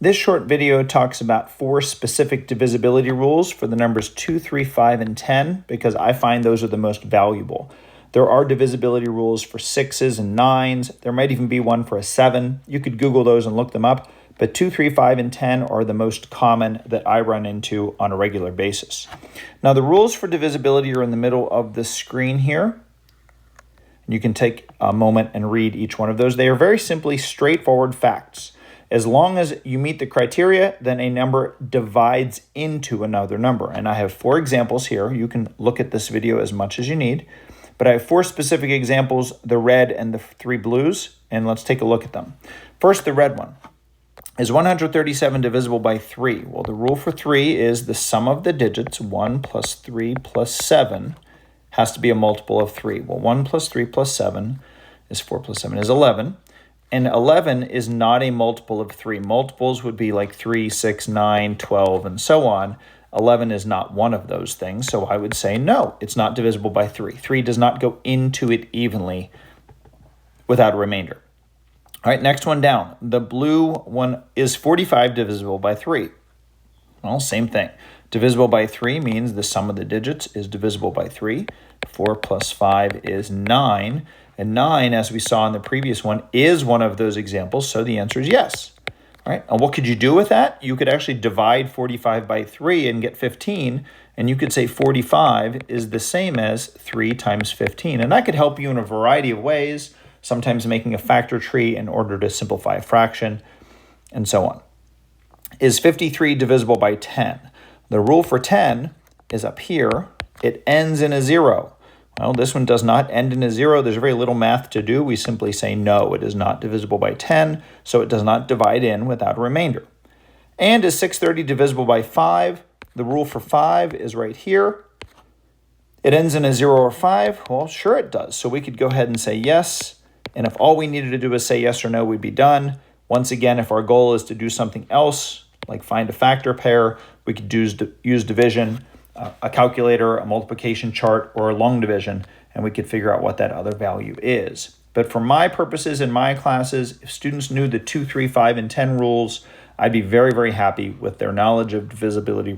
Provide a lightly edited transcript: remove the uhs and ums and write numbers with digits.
This short video talks about 4 specific divisibility rules for the numbers 2, 3, 5, and 10 because I find those are the most valuable. There are divisibility rules for 6s and 9s. There might even be one for a 7. You could Google those and look them up, but 2, 3, 5, and 10 are the most common that I run into on a regular basis. Now, the rules for divisibility are in the middle of the screen here. You can take a moment and read each one of those. They are very simply straightforward facts. As long as you meet the criteria, then a number divides into another number. And I have 4 examples here. You can look at this video as much as you need. But I have 4 specific examples, the red and the 3 blues, and let's take a look at them. First, the red one. Is 137 divisible by 3? Well, the rule for 3 is the sum of the digits, 1 plus 3 plus 7, has to be a multiple of 3. Well, 1 plus 3 plus 7 is 4 plus 7 is 11. And 11 is not a multiple of 3. Multiples would be like 3, 6, 9, 12, and so on. 11 is not one of those things, so I would say no, it's not divisible by 3. 3 does not go into it evenly without a remainder. All right, next one down. The blue one is 45 divisible by 3. Well, same thing. Divisible by 3 means the sum of the digits is divisible by 3. 4 plus 5 is 9. And 9, as we saw in the previous one, is one of those examples, so the answer is yes. All right, and what could you do with that? You could actually divide 45 by 3 and get 15, and you could say 45 is the same as 3 times 15. And that could help you in a variety of ways, sometimes making a factor tree in order to simplify a fraction, and so on. Is 53 divisible by 10? The rule for 10 is up here. It ends in a 0. Well, this one does not end in a 0. There's very little math to do. We simply say no, it is not divisible by 10, so it does not divide in without a remainder. And is 630 divisible by 5? The rule for 5 is right here. It ends in a 0 or 5. Well, sure it does. So we could go ahead and say yes. And if all we needed to do is say yes or no, we'd be done. Once again, if our goal is to do something else, like find a factor pair, we could use division, a calculator, a multiplication chart, or a long division, and we could figure out what that other value is. But for my purposes in my classes, if students knew the 2, 3, 5, and 10 rules, I'd be very, very happy with their knowledge of divisibility